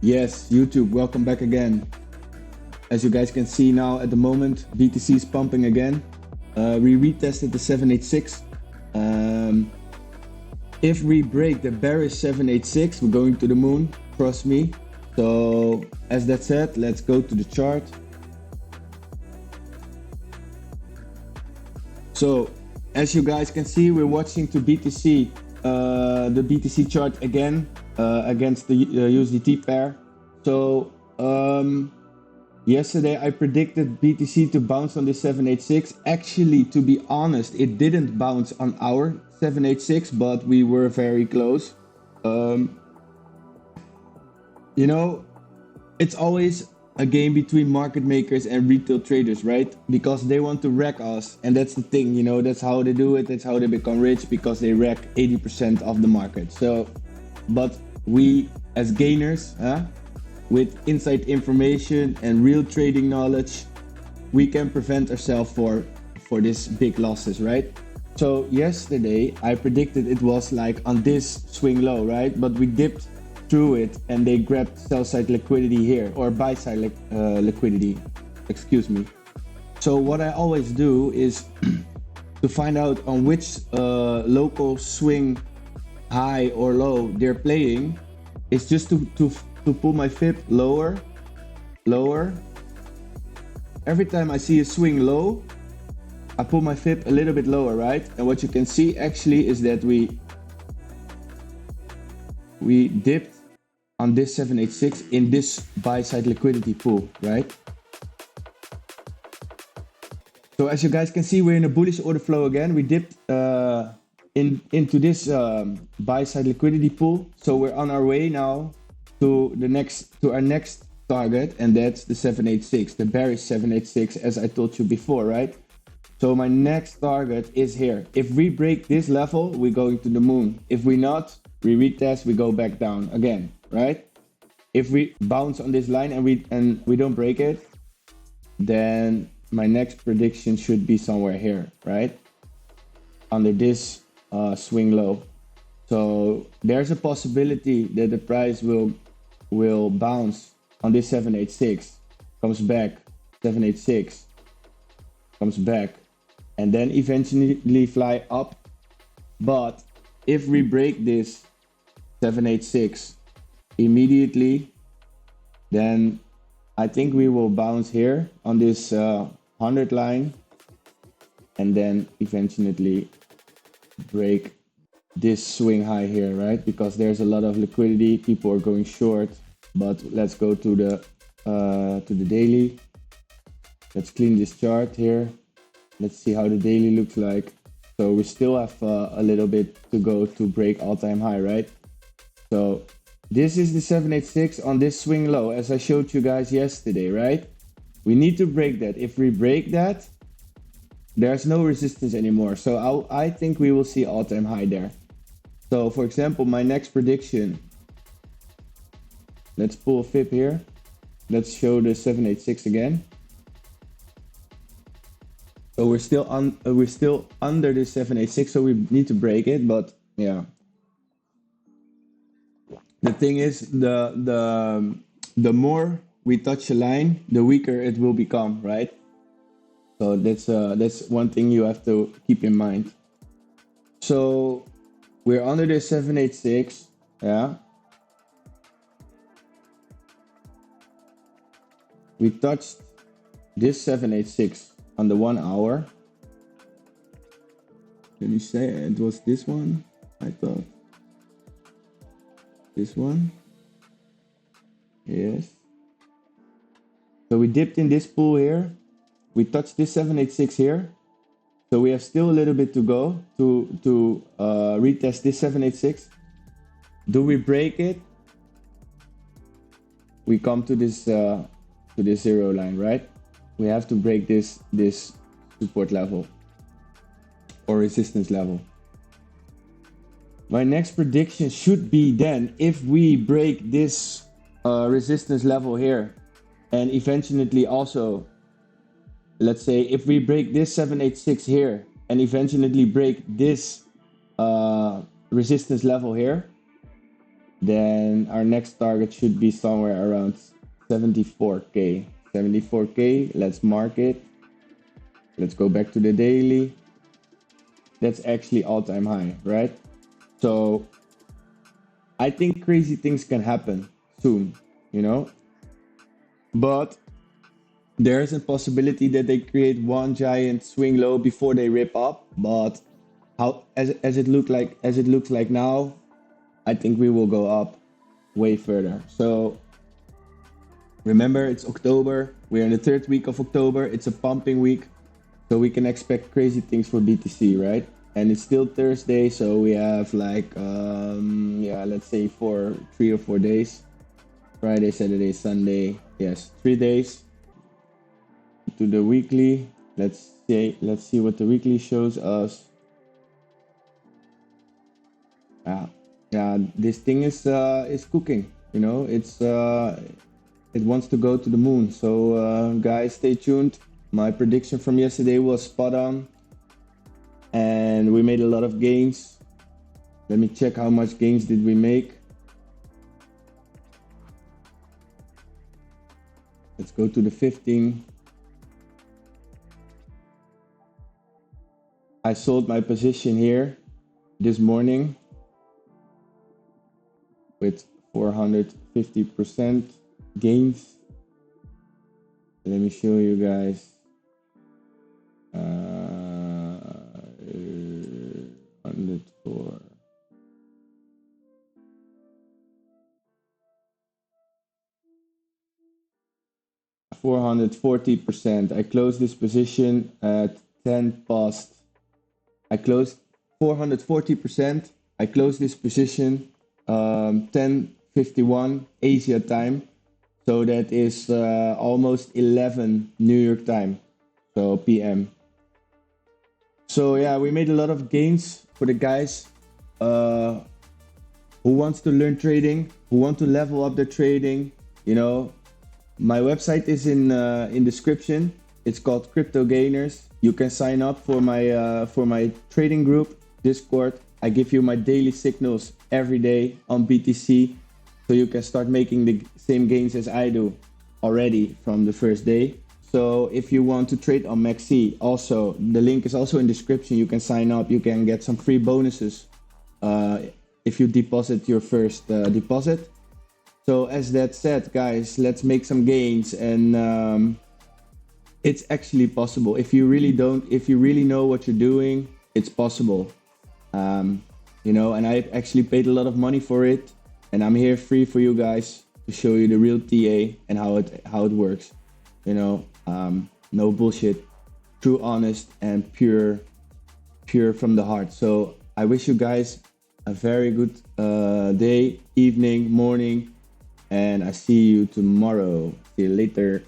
Yes, YouTube, welcome back again. As you guys can see now at the moment, BTC is pumping again. We retested the 786. If we break the bearish 786, we're going to the moon, trust me. So as that said, let's go to the chart. So as you guys can see, we're watching to BTC, the BTC chart again against the USDT pair. So yesterday I predicted BTC to bounce on this 786. Actually, to be honest, it didn't bounce on our 786, but we were very close. You know, it's always a game between market makers and retail traders, right? Because they want to wreck us, and that's the thing, you know, that's how they do it. That's how they become rich, because they wreck 80% of the market. So, but we as gainers, with inside information and real trading knowledge, we can prevent ourselves for this big losses, right? So yesterday I predicted it was like on this swing low, right? But we dipped through it and they grabbed sell side liquidity here, or buy side liquidity, excuse me. So what I always do is to find out on which local swing high or low they're playing, is just to pull my fib lower. Every time I see a swing low, I pull my fib a little bit lower, right? And what you can see actually is that we dipped on this 786 in this buy side liquidity pool, right? So as you guys can see, we're in a bullish order flow again. We dipped into this buy side liquidity pool. So we're on our way now to our next target, and that's the 786, the bearish 786, as I told you before, right? So my next target is here. If we break this level, we're going to the moon. If we not, we retest, we go back down again, right? If we bounce on this line and we don't break it, then my next prediction should be somewhere here, right? Under this swing low. So there's a possibility that the price will bounce on this 786, comes back, 786, comes back, and then eventually fly up. But if we break this 786 immediately, then I think we will bounce here on this 100 line, and then eventually break this swing high here, right? Because there's a lot of liquidity, people are going short. But let's go to the daily. Let's clean this chart here. Let's see how the daily looks like. So we still have a little bit to go to break all-time high, right? So this is the 786 on this swing low, as I showed you guys yesterday, right? We need to break that. If we break that, there's no resistance anymore. So I think we will see all-time high there. So for example, my next prediction, let's pull a fib here. Let's show the 786 again. So we're still under the 786, so we need to break it. But yeah, the thing is, the more we touch a line, the weaker it will become, right? So that's one thing you have to keep in mind. So we're under the 786, yeah. We touched this 786 on the 1 hour. Can you say it was this one? I thought. This one? Yes. So we dipped in this pool here. We touched this 786 here. So we have still a little bit to go to retest this 786. Do we break it? We come to this zero line, right? We have to break this support level or resistance level. My next prediction should be then, if we break this resistance level here, and eventually also, let's say if we break this 786 here and eventually break this resistance level here, then our next target should be somewhere around 74k. 74k, let's mark it. Let's go back to the daily. That's actually all-time high, right? So I think crazy things can happen soon, you know? But there's a possibility that they create one giant swing low before they rip up. But how as it looks like now, I think we will go up way further. So remember, it's October. We're in the third week of October. It's a pumping week. So we can expect crazy things for BTC, right? And it's still Thursday, so we have like let's say 3 or 4 days. Friday, Saturday, Sunday. Yes, 3 days to the weekly. Let's see what the weekly shows us. Yeah, this thing is cooking. You know, it wants to go to the moon. So guys, stay tuned. My prediction from yesterday was spot on, and we made a lot of gains. Let me check how much gains did we make. Let's go to the 15. I sold my position here this morning with 450% gains. Let me show you guys. 104. %440%. I closed this position at 10 past. I closed 440%. I closed this position 10:51 Asia time. So that is almost 11 New York time. So PM. So yeah, we made a lot of gains for the guys who wants to learn trading, who want to level up their trading. You know, my website is in description. It's called Crypto Gainers. You can sign up for my trading group, Discord. I give you my daily signals every day on BTC, so you can start making the same gains as I do already from the first day. So if you want to trade on Maxi, also the link is also in description. You can sign up. You can get some free bonuses if you deposit your first deposit. So as that said, guys, let's make some gains, and it's actually possible. If you really know what you're doing, it's possible. You know, and I actually paid a lot of money for it, and I'm here free for you guys to show you the real TA and how it works. You know, no bullshit, true, honest, and pure from the heart. So I wish you guys a very good day, evening, morning, and I see you tomorrow. See you later.